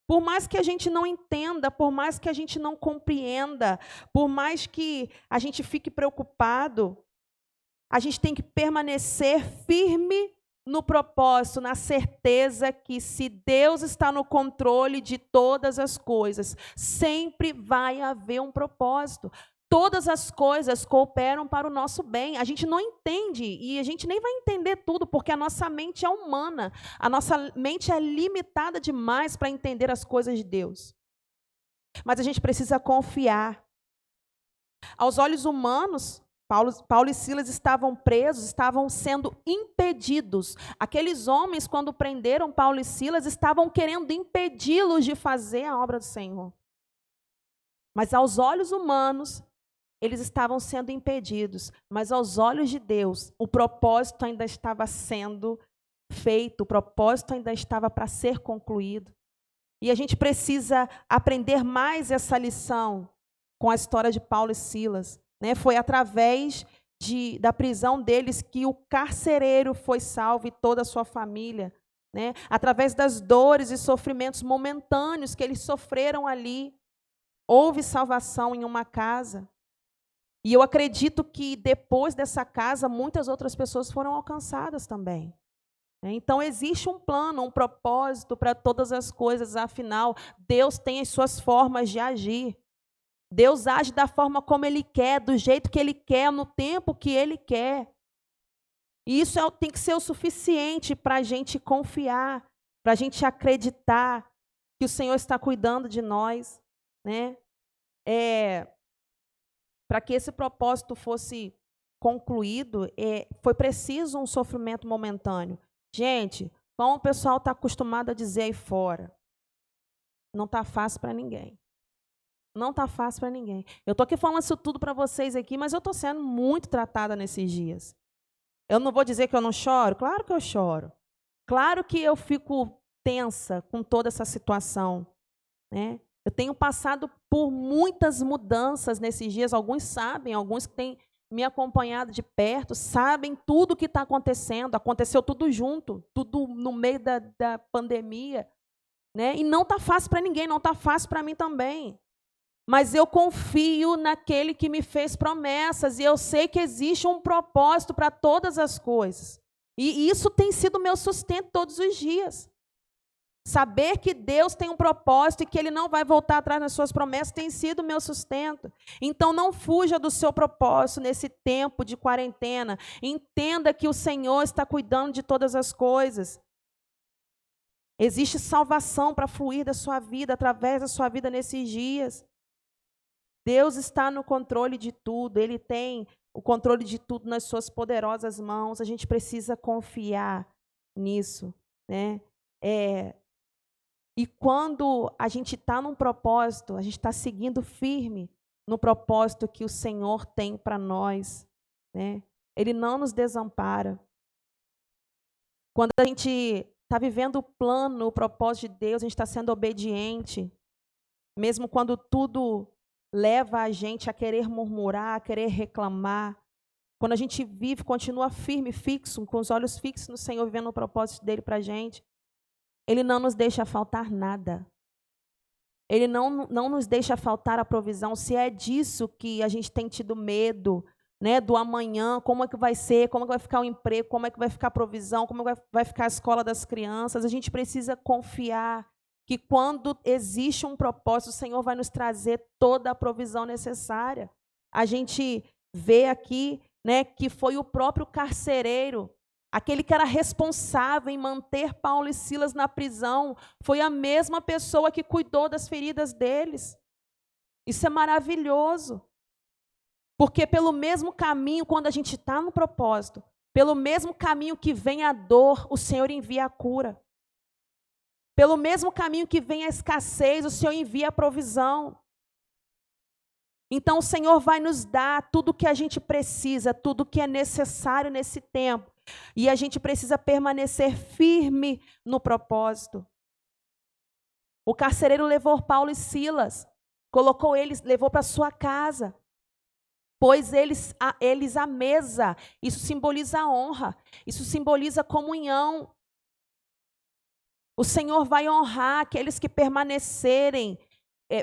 [SPEAKER 2] Por mais que a gente não entenda, por mais que a gente não compreenda, por mais que a gente fique preocupado, a gente tem que permanecer firme no propósito, na certeza que se Deus está no controle de todas as coisas, sempre vai haver um propósito. Todas as coisas cooperam para o nosso bem. A gente não entende e a gente nem vai entender tudo, porque a nossa mente é humana. A nossa mente é limitada demais para entender as coisas de Deus. Mas a gente precisa confiar. Aos olhos humanos, Paulo e Silas estavam presos, estavam sendo impedidos. Aqueles homens, quando prenderam Paulo e Silas, estavam querendo impedi-los de fazer a obra do Senhor. Mas aos olhos humanos, eles estavam sendo impedidos, mas aos olhos de Deus, o propósito ainda estava sendo feito, o propósito ainda estava para ser concluído. E a gente precisa aprender mais essa lição com a história de Paulo e Silas, né? Foi através da prisão deles que o carcereiro foi salvo e toda a sua família, né? Através das dores e sofrimentos momentâneos que eles sofreram ali, houve salvação em uma casa. E eu acredito que depois dessa casa, muitas outras pessoas foram alcançadas também. Então, existe um plano, um propósito para todas as coisas. Afinal, Deus tem as suas formas de agir. Deus age da forma como Ele quer, do jeito que Ele quer, no tempo que Ele quer. E isso tem que ser o suficiente para a gente confiar, para a gente acreditar que o Senhor está cuidando de nós, né? Para que esse propósito fosse concluído, foi preciso um sofrimento momentâneo. Gente, como o pessoal está acostumado a dizer aí fora, não está fácil para ninguém. Não está fácil para ninguém. Eu estou aqui falando isso tudo para vocês aqui, mas eu estou sendo muito tratada nesses dias. Eu não vou dizer que eu não choro? Claro que eu choro. Claro que eu fico tensa com toda essa situação, né? Eu tenho passado por muitas mudanças nesses dias. Alguns sabem, alguns que têm me acompanhado de perto, sabem tudo o que está acontecendo. Aconteceu tudo junto, tudo no meio da pandemia, né? E não está fácil para ninguém, não está fácil para mim também. Mas eu confio naquele que me fez promessas e eu sei que existe um propósito para todas as coisas. E isso tem sido meu sustento todos os dias. Saber que Deus tem um propósito e que Ele não vai voltar atrás nas suas promessas tem sido meu sustento. Então, não fuja do seu propósito nesse tempo de quarentena. Entenda que o Senhor está cuidando de todas as coisas. Existe salvação para fluir da sua vida, através da sua vida nesses dias. Deus está no controle de tudo. Ele tem o controle de tudo nas suas poderosas mãos. A gente precisa confiar nisso, né? E quando a gente está num propósito, a gente está seguindo firme, no propósito que o Senhor tem para nós, né? Ele não nos desampara. Quando a gente está vivendo o plano, o propósito de Deus, a gente está sendo obediente, mesmo quando tudo leva a gente a querer murmurar, a querer reclamar. Quando a gente vive, continua firme, fixo, com os olhos fixos no Senhor, vivendo o propósito dele para a gente, Ele não nos deixa faltar nada. Ele não nos deixa faltar a provisão. Se é disso que a gente tem tido medo, né, do amanhã, como é que vai ser, como é que vai ficar o emprego, como é que vai ficar a provisão, como é que vai ficar a escola das crianças, a gente precisa confiar que quando existe um propósito, o Senhor vai nos trazer toda a provisão necessária. A gente vê aqui, né, que foi o próprio carcereiro, aquele que era responsável em manter Paulo e Silas na prisão, foi a mesma pessoa que cuidou das feridas deles. Isso é maravilhoso. Porque pelo mesmo caminho, quando a gente está no propósito, pelo mesmo caminho que vem a dor, o Senhor envia a cura. Pelo mesmo caminho que vem a escassez, o Senhor envia a provisão. Então o Senhor vai nos dar tudo o que a gente precisa, tudo o que é necessário nesse tempo. E a gente precisa permanecer firme no propósito. O carcereiro levou Paulo e Silas, colocou eles, levou para sua casa. Pôs eles à mesa. Isso simboliza a honra. Isso simboliza a comunhão. O Senhor vai honrar aqueles que permanecerem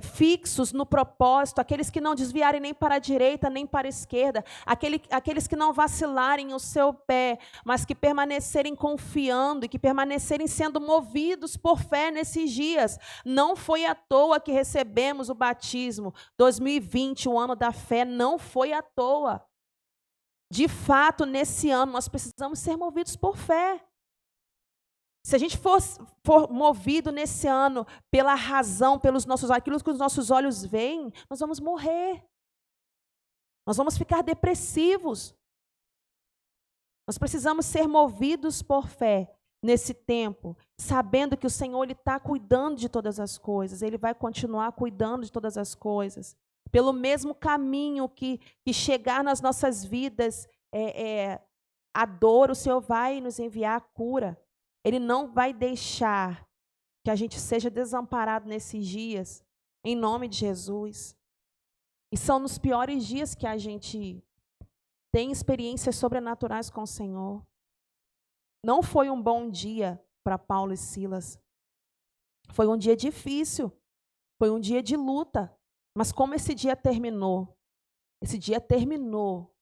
[SPEAKER 2] fixos no propósito, aqueles que não desviarem nem para a direita, nem para a esquerda, aqueles que não vacilarem o seu pé, mas que permanecerem confiando e que permanecerem sendo movidos por fé nesses dias. Não foi à toa que recebemos o batismo. 2020, o ano da fé, não foi à toa. De fato, nesse ano, nós precisamos ser movidos por fé. Se a gente for movido nesse ano pela razão, pelos nossos olhos, aquilo que os nossos olhos veem, nós vamos morrer. Nós vamos ficar depressivos. Nós precisamos ser movidos por fé nesse tempo, sabendo que o Senhor está cuidando de todas as coisas, Ele vai continuar cuidando de todas as coisas. Pelo mesmo caminho que chegar nas nossas vidas a dor, o Senhor vai nos enviar a cura. Ele não vai deixar que a gente seja desamparado nesses dias, em nome de Jesus. E são nos piores dias que a gente tem experiências sobrenaturais com o Senhor. Não foi um bom dia para Paulo e Silas. Foi um dia difícil, foi um dia de luta. Mas como esse dia terminou? Esse dia terminou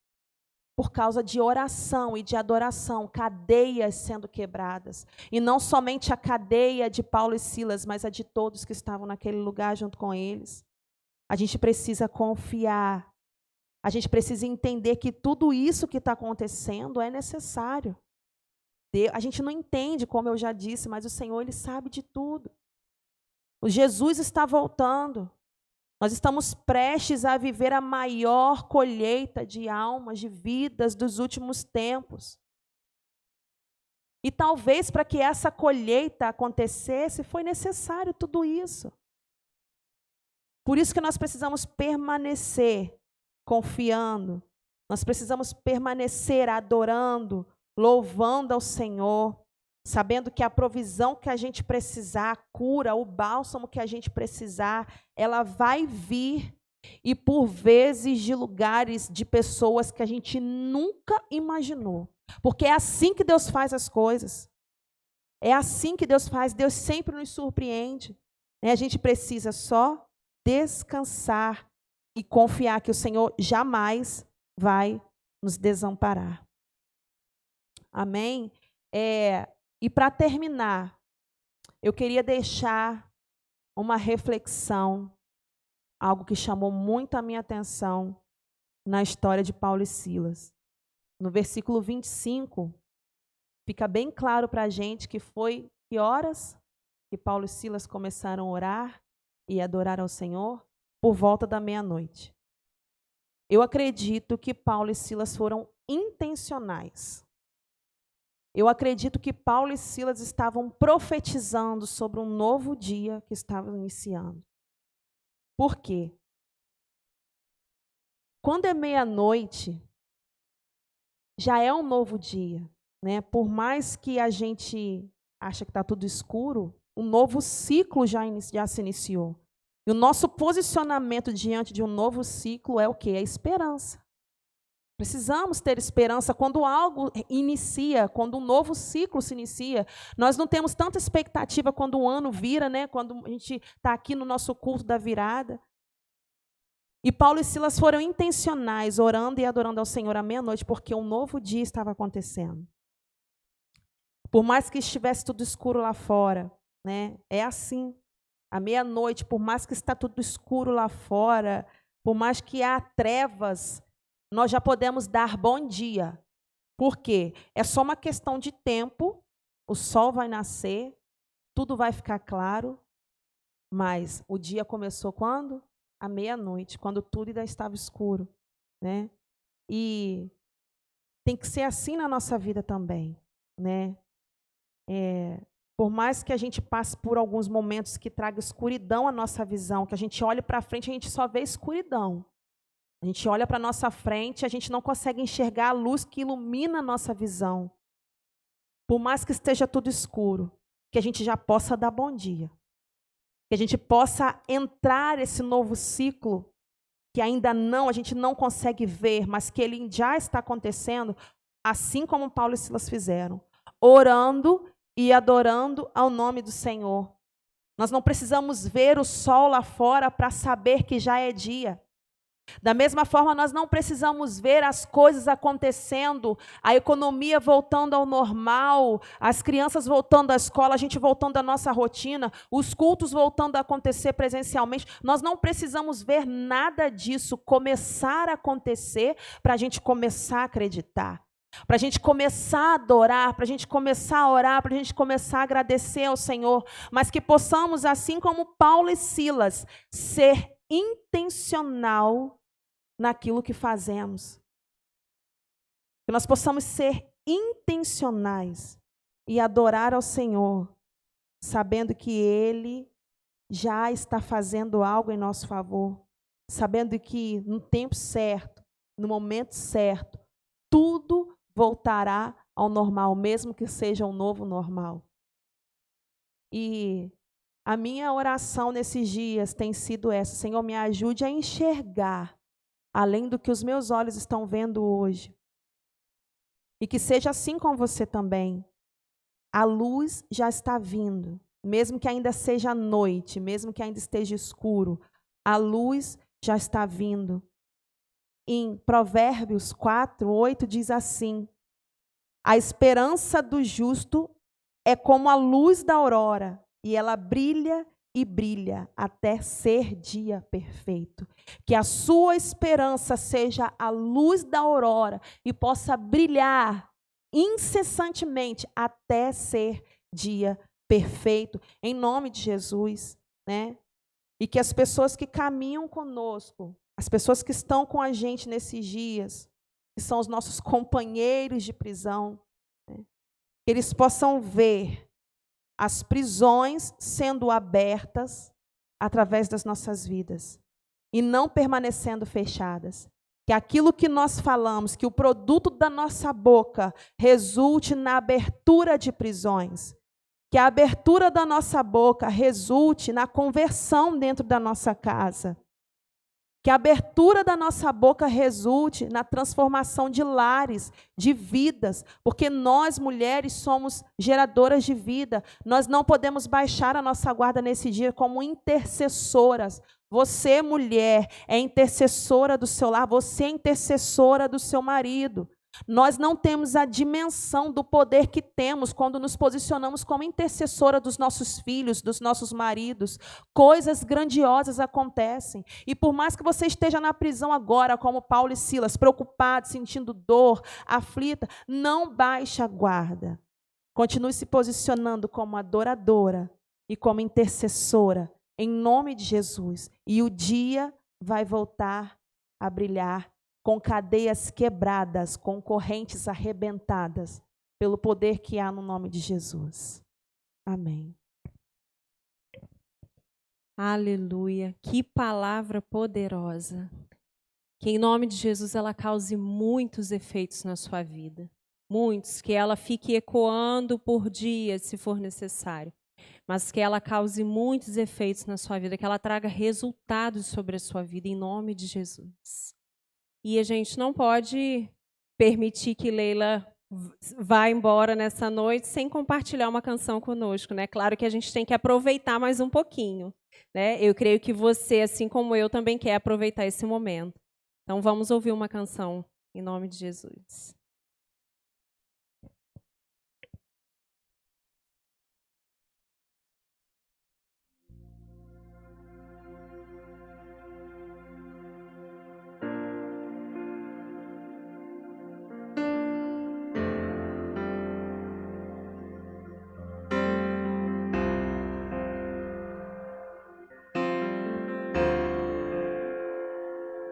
[SPEAKER 2] por causa de oração e de adoração, cadeias sendo quebradas. E não somente a cadeia de Paulo e Silas, mas a de todos que estavam naquele lugar junto com eles. A gente precisa confiar. A gente precisa entender que tudo isso que está acontecendo é necessário. A gente não entende, como eu já disse, mas o Senhor, Ele sabe de tudo. O Jesus está voltando. Nós estamos prestes a viver a maior colheita de almas, de vidas dos últimos tempos. E talvez para que essa colheita acontecesse, foi necessário tudo isso. Por isso que nós precisamos permanecer confiando, nós precisamos permanecer adorando, louvando ao Senhor, sabendo que a provisão que a gente precisar, a cura, o bálsamo que a gente precisar, ela vai vir, e por vezes de lugares, de pessoas que a gente nunca imaginou. Porque é assim que Deus faz as coisas. É assim que Deus faz, Deus sempre nos surpreende. A gente precisa só descansar e confiar que o Senhor jamais vai nos desamparar. Amém? E para terminar, eu queria deixar uma reflexão, algo que chamou muito a minha atenção na história de Paulo e Silas. No versículo 25, fica bem claro para a gente que foi que horas que Paulo e Silas começaram a orar e adorar ao Senhor? Por volta da meia-noite. Eu acredito que Paulo e Silas foram intencionais. Eu acredito que Paulo e Silas estavam profetizando sobre um novo dia que estava iniciando. Por quê? quando é meia-noite, já é um novo dia, né? Por mais que a gente acha que está tudo escuro, um novo ciclo já se iniciou. E o nosso posicionamento diante de um novo ciclo é o quê? É esperança. Precisamos ter esperança quando algo inicia, quando um novo ciclo se inicia. Nós não temos tanta expectativa quando o ano vira, né? Quando a gente está aqui no nosso culto da virada. E Paulo e Silas foram intencionais, orando e adorando ao Senhor à meia-noite, porque um novo dia estava acontecendo. Por mais que estivesse tudo escuro lá fora, né? É assim. À meia-noite, por mais que está tudo escuro lá fora, por mais que há trevas, nós já podemos dar bom dia. Por quê? É só uma questão de tempo, o sol vai nascer, tudo vai ficar claro, mas o dia começou quando? À meia-noite, quando tudo ainda estava escuro, né? E tem que ser assim na nossa vida também, né? Por mais que a gente passe por alguns momentos que traga escuridão à nossa visão, que a gente olhe para frente, a gente só vê escuridão. A gente olha para a nossa frente, a gente não consegue enxergar a luz que ilumina a nossa visão. Por mais que esteja tudo escuro, que a gente já possa dar bom dia. Que a gente possa entrar esse novo ciclo, que ainda não, a gente não consegue ver, mas que ele já está acontecendo, assim como Paulo e Silas fizeram. Orando e adorando ao nome do Senhor. Nós não precisamos ver o sol lá fora para saber que já é dia. Da mesma forma, nós não precisamos ver as coisas acontecendo, a economia voltando ao normal, as crianças voltando à escola, a gente voltando à nossa rotina, os cultos voltando a acontecer presencialmente. Nós não precisamos ver nada disso começar a acontecer para a gente começar a acreditar. Para a gente começar a adorar, para a gente começar a orar, para a gente começar a agradecer ao Senhor, mas que possamos, assim como Paulo e Silas, ser intencional naquilo que fazemos. Que nós possamos ser intencionais e adorar ao Senhor, sabendo que Ele já está fazendo algo em nosso favor, sabendo que no tempo certo, no momento certo, tudo voltará ao normal, mesmo que seja um novo normal. E a minha oração nesses dias tem sido essa: Senhor, me ajude a enxergar além do que os meus olhos estão vendo hoje. E que seja assim com você também. A luz já está vindo, mesmo que ainda seja noite, mesmo que ainda esteja escuro, a luz já está vindo. Em Provérbios 4:8 diz assim: a esperança do justo é como a luz da aurora, e ela brilha e brilha até ser dia perfeito. Que a sua esperança seja a luz da aurora e possa brilhar incessantemente até ser dia perfeito, em nome de Jesus, né? E que as pessoas que caminham conosco, as pessoas que estão com a gente nesses dias, que são os nossos companheiros de prisão, né? Que eles possam ver as prisões sendo abertas através das nossas vidas e não permanecendo fechadas. Que aquilo que nós falamos, que o produto da nossa boca resulte na abertura de prisões. Que a abertura da nossa boca resulte na conversão dentro da nossa casa. Que a abertura da nossa boca resulte na transformação de lares, de vidas, porque nós, mulheres, somos geradoras de vida. Nós não podemos baixar a nossa guarda nesse dia como intercessoras. Você, mulher, é intercessora do seu lar, você é intercessora do seu marido. Nós não temos a dimensão do poder que temos quando nos posicionamos como intercessora dos nossos filhos, dos nossos maridos. Coisas grandiosas acontecem. E por mais que você esteja na prisão agora, como Paulo e Silas, preocupado, sentindo dor, aflita, não baixe a guarda. Continue se posicionando como adoradora e como intercessora, em nome de Jesus. E o dia vai voltar a brilhar com cadeias quebradas, com correntes arrebentadas, pelo poder que há no nome de Jesus. Amém.
[SPEAKER 1] Aleluia, que palavra poderosa. Que em nome de Jesus ela cause muitos efeitos na sua vida. Muitos, que ela fique ecoando por dias, se for necessário. Mas que ela cause muitos efeitos na sua vida, que ela traga resultados sobre a sua vida, em nome de Jesus. E a gente não pode permitir que Leila vá embora nessa noite sem compartilhar uma canção conosco, né? Claro que a gente tem que aproveitar mais um pouquinho, né? Eu creio que você, assim como eu, também quer aproveitar esse momento. Então vamos ouvir uma canção em nome de Jesus.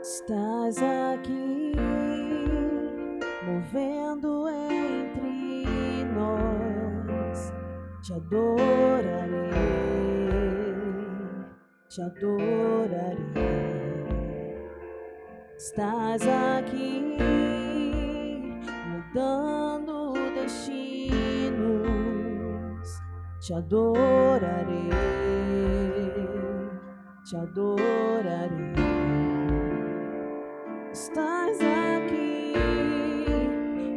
[SPEAKER 2] Estás aqui, movendo entre nós. Te adorarei, te adorarei. Estás aqui, mudando destinos. Te adorarei, te adorarei. Estás aqui,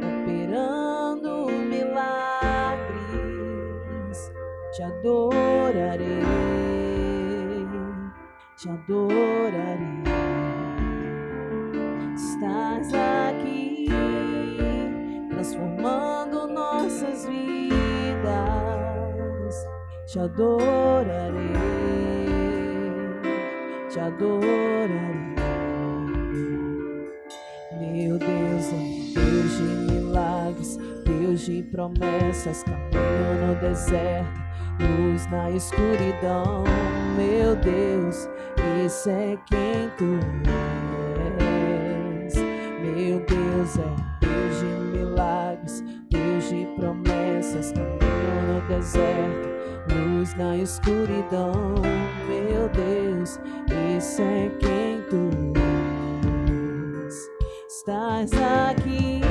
[SPEAKER 2] operando milagres. Te adorarei, te adorarei. Estás aqui, transformando nossas vidas. Te adorarei, te adorarei. Meu Deus é Deus de milagres, Deus de promessas, caminho no deserto, luz na escuridão. Meu Deus, esse é quem tu és. Meu Deus é Deus de milagres, Deus de promessas, caminho no deserto, luz na escuridão. Meu Deus, esse é quem tu és. Estás aqui,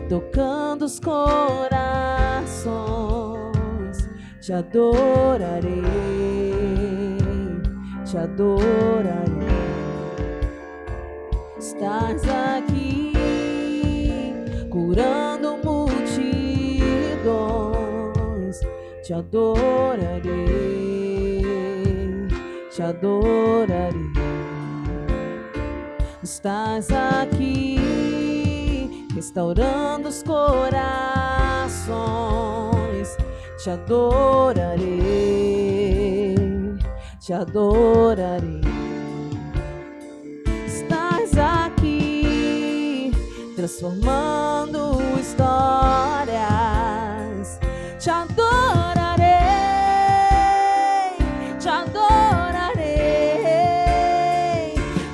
[SPEAKER 2] tocando os corações. Te adorarei, te adorarei. Estás aqui, curando multidões. Te adorarei, te adorarei. Estás aqui, restaurando os corações. Te adorarei, te adorarei. Estás aqui, transformando histórias. Te adorarei, te adorarei.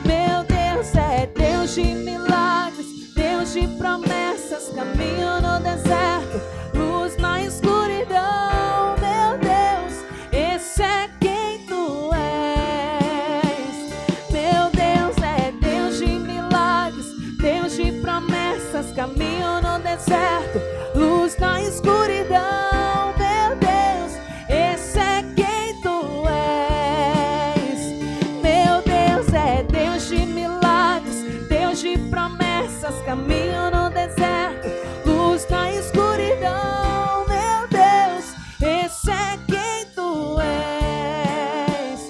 [SPEAKER 2] Meu Deus é Deus de milagres, Deus de promessas, caminho no deserto, luz na escuridão. Meu Deus, esse é quem tu és. Meu Deus é Deus de milagres, Deus de promessas, caminho no deserto, luz na escuridão. Meu Deus, esse é quem tu és. Meu Deus é Deus de milagres, Deus de promessas, caminho no deserto, luz na escuridão. Meu Deus, esse é quem tu és.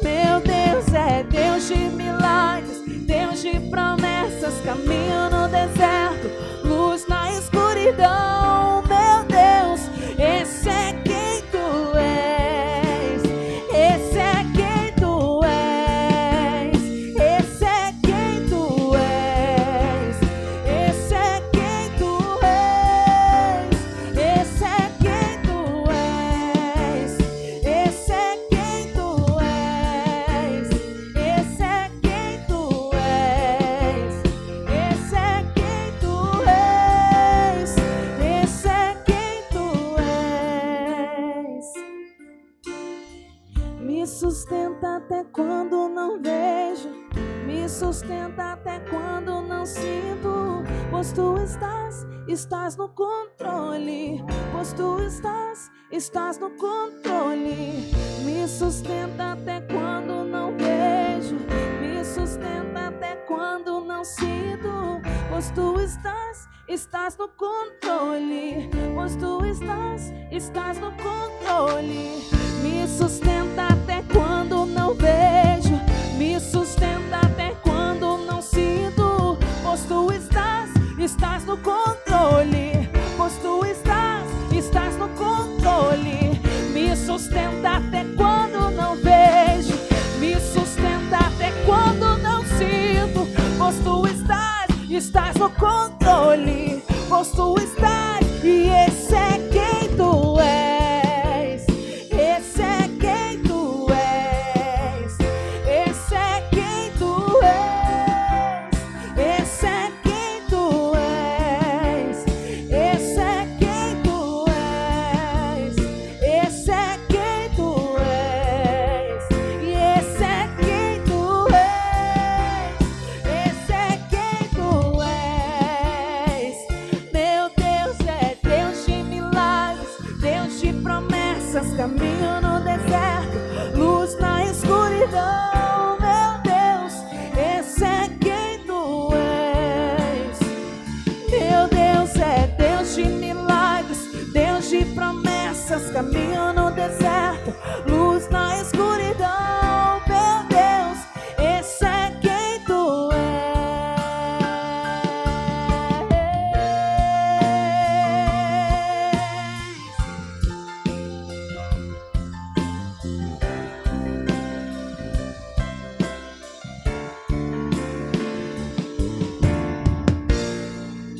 [SPEAKER 2] Meu Deus é Deus de milagres, Deus de promessas, caminho no deserto, luz na escuridão. Meu Deus, esse é quem tu és. Esse é quem tu és. Esse é quem tu és. Esse é quem tu és. Esse é quem tu és. Esse é quem tu és. Esse é quem tu és. Esse é quem tu és. Esse é quem tu és. Me sustenta até quando não vejo, me Me sustenta até quando não sinto, pois tu estás no controle, pois tu estás no controle. Me sustenta até quando não vejo, me sustenta até quando não sinto, pois tu estás no controle, pois tu estás no controle. Me sustenta até quando não vejo, me sustenta até quando não sinto, pois tu estás no controle, pois tu estás no controle. Me sustenta até quando não vejo, me sustenta até quando não sinto, pois tu estás no controle, pois tu estás, e esse é quem tu és, esse é quem tu és, esse é quem tu és, esse é quem tu és, esse é quem tu és, esse é quem tu és, e esse é quem tu és, esse é quem tu és. Meu Deus é Deus de milagres, Deus de promessas, caminho no deserto, luz na escuridão. Meu Deus, esse é quem tu és. Meu Deus é Deus de milagres, Deus de promessas, caminho no deserto, luz na escuridão. Meu Deus, esse é quem tu és.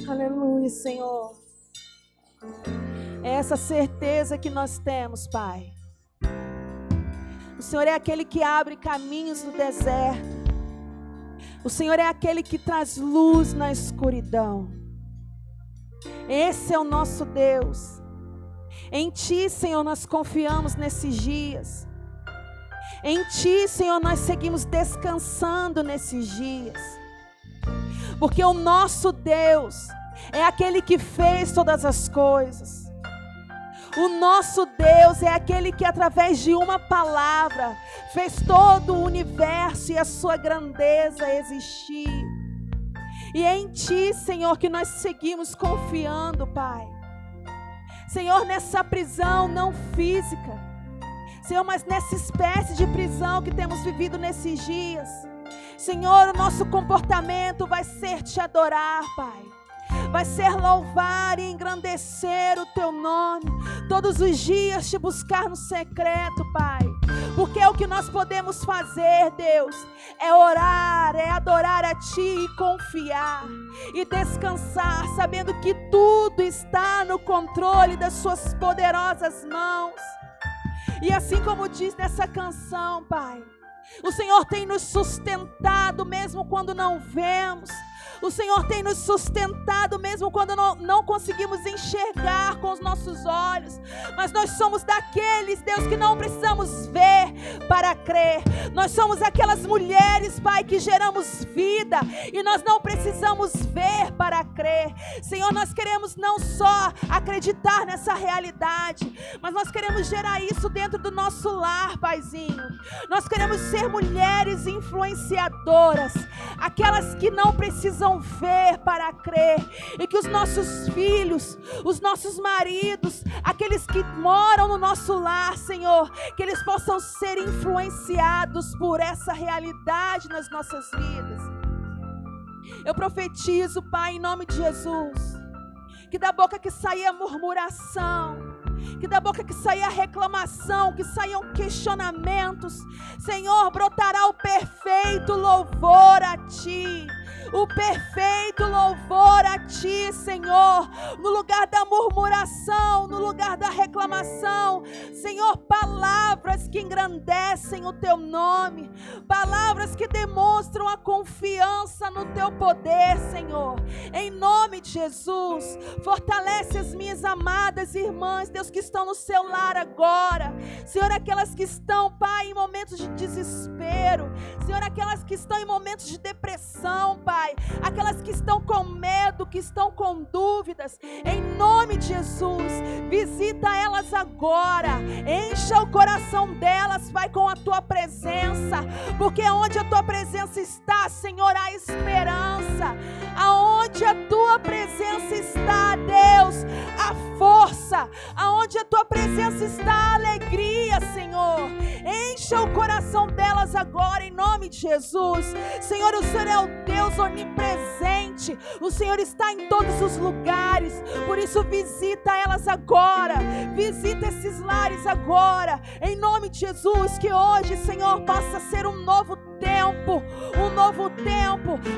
[SPEAKER 2] Aleluia, Senhor. É essa certeza que nós temos, Pai. O Senhor é aquele que abre caminhos no deserto. O Senhor é aquele que traz luz na escuridão. Esse é o nosso Deus. Em Ti, Senhor, nós confiamos nesses dias. Em Ti, Senhor, nós seguimos descansando nesses dias. Porque o nosso Deus é aquele que fez todas as coisas. O nosso Deus é aquele que através de uma palavra fez todo o universo e a sua grandeza existir. E é em Ti, Senhor, que nós seguimos confiando, Pai. Senhor, nessa prisão não física, Senhor, mas nessa espécie de prisão que temos vivido nesses dias, Senhor, o nosso comportamento vai ser Te adorar, Pai. Vai ser louvar e engrandecer o Teu nome. Todos os dias Te buscar no secreto, Pai. Porque o que nós podemos fazer, Deus, é orar, é adorar a Ti e confiar. E descansar, sabendo que tudo está no controle das Suas poderosas mãos. E assim como diz nessa canção, Pai, o Senhor tem nos sustentado mesmo quando não vemos. O Senhor tem nos sustentado mesmo quando não conseguimos enxergar com os nossos olhos. Mas nós somos daqueles, Deus, que não precisamos ver para crer. Nós somos aquelas mulheres, Pai, que geramos vida e nós não precisamos ver para crer. Senhor, nós queremos não só acreditar nessa realidade, mas nós queremos gerar isso dentro do nosso lar, Paizinho. Nós queremos ser mulheres influenciadoras, aquelas que não precisam ver para crer, e que os nossos filhos, os nossos maridos, aqueles que moram no nosso lar, Senhor, que eles possam ser influenciados por essa realidade nas nossas vidas. Eu profetizo, Pai, em nome de Jesus, que da boca que saia murmuração, que da boca que saia reclamação, que saiam questionamentos, Senhor, brotará o perfeito louvor a Ti. o perfeito louvor a Ti, Senhor, no lugar da murmuração, no lugar da reclamação, Senhor, palavras que engrandecem o Teu nome, palavras que demonstram a confiança no Teu poder, Senhor, em nome de Jesus. Fortalece as minhas amadas irmãs, Deus, que estão no seu lar agora, Senhor, aquelas que estão, Pai, em momentos de desespero, Senhor, aquelas que estão em momentos de depressão, Pai, aquelas que estão com medo, que estão com dúvidas, em nome de Jesus, visita elas agora, encha o coração delas, Pai, com a Tua presença, porque onde a Tua presença está, Senhor, há esperança, aonde a Tua presença está, Deus, há força, aonde a Tua presença está, há alegria, Senhor, encha o coração delas agora, em nome de Jesus. Senhor, o Senhor é o Deus onipresente, o Senhor está em todos os lugares, por isso visita elas agora, visita esses lares agora, em nome de Jesus, que hoje, Senhor, possa ser um novo tempo,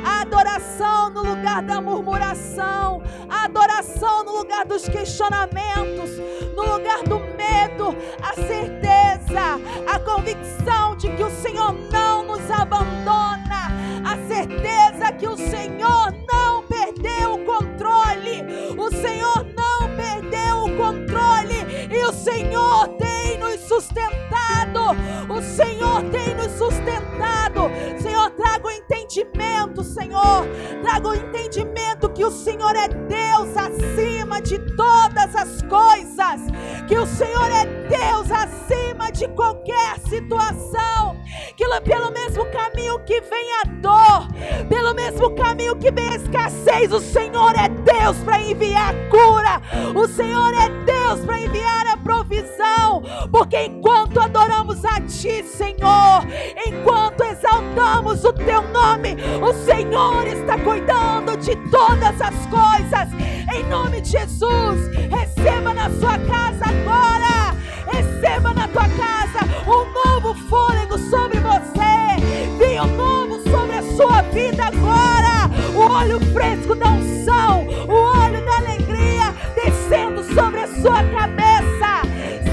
[SPEAKER 2] a adoração no lugar da murmuração, a adoração no lugar dos questionamentos, no lugar do medo, a certeza, a convicção de que o Senhor não nos abandona, a certeza que o Senhor não perdeu o controle, o Senhor não perdeu o controle, e o Senhor tem nos sustentado, o Senhor tem nos sustentado. Senhor, traga o entendimento, Senhor, traga o entendimento que o Senhor é Deus acima de todas as coisas, que o Senhor é Deus acima de qualquer situação, que pelo mesmo caminho que vem a dor, pelo mesmo caminho que vem a escassez, o Senhor é Deus para enviar a cura, o Senhor é Deus para enviar a provisão, porque enquanto adoramos a Ti, Senhor, enquanto exaltamos o Teu nome, o Senhor está cuidando de todas as coisas, em nome de Jesus. Receba na sua casa agora, receba na tua casa um novo fôlego sobre você, vinho novo sobre a sua vida agora, o óleo fresco da unção, o óleo da alegria descendo sobre a sua cabeça.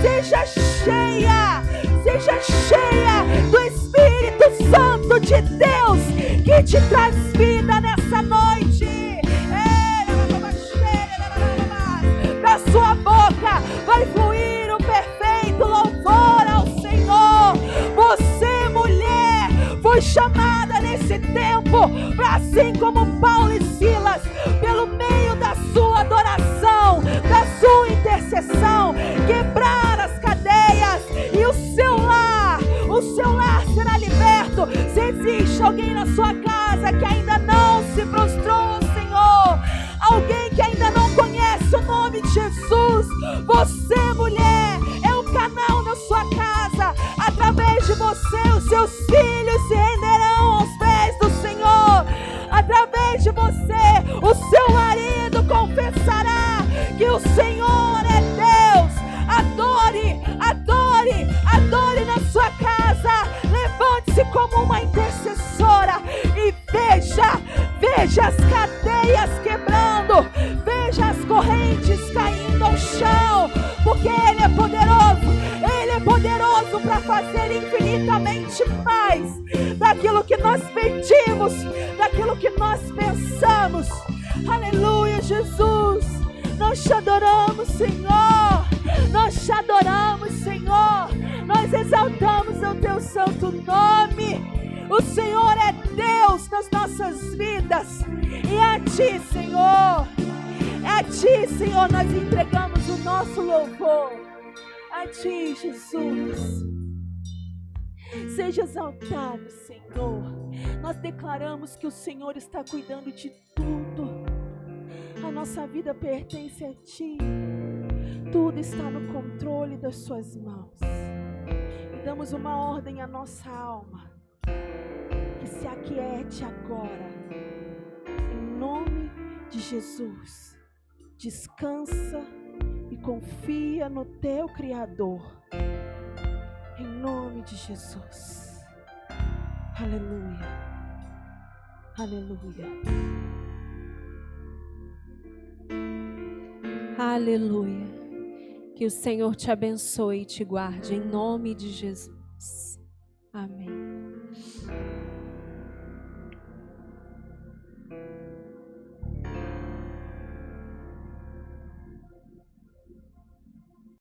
[SPEAKER 2] Seja cheia do Espírito Santo de Deus, que te traz vida nessa noite. Da sua boca vai fluir o perfeito louvor ao Senhor. Você, mulher, foi chamada nesse tempo para, assim como Paulo e Silas, pelo meio da sua adoração, da sua intercessão, quebrar as cadeias, e o seu lar será liberto. Se existe alguém na sua casa que ainda não se prostrou ao Senhor, alguém que ainda não conhece o nome de Jesus, você, mulher, é um canal na sua casa. Através de você, os seus filhos se renderão aos pés do Senhor. Através de você, o seu marido confessará que o Senhor é Deus. Adore na sua casa. Levante-se como uma intercessora e veja as cadeias quebrando, veja as correntes caindo ao chão, porque Ele é poderoso para fazer infinitamente mais daquilo que nós pedimos, daquilo que nós pensamos. Aleluia, Jesus, nós te adoramos, Senhor, nós te adoramos, Senhor, nós exaltamos o Teu santo nome. O Senhor é Deus nas nossas vidas, e a Ti, Senhor, nós entregamos o nosso louvor. A Ti, Jesus, seja exaltado, Senhor. Nós declaramos que o Senhor está cuidando de tudo. A nossa vida pertence a Ti. Tudo está no controle das Suas mãos. E damos uma ordem à nossa alma, que se aquiete agora, em nome de Jesus. Descansa e confia no Teu Criador, em nome de Jesus. Aleluia. Aleluia.
[SPEAKER 1] Aleluia. Que o Senhor te abençoe e te guarde em nome de Jesus. Amém.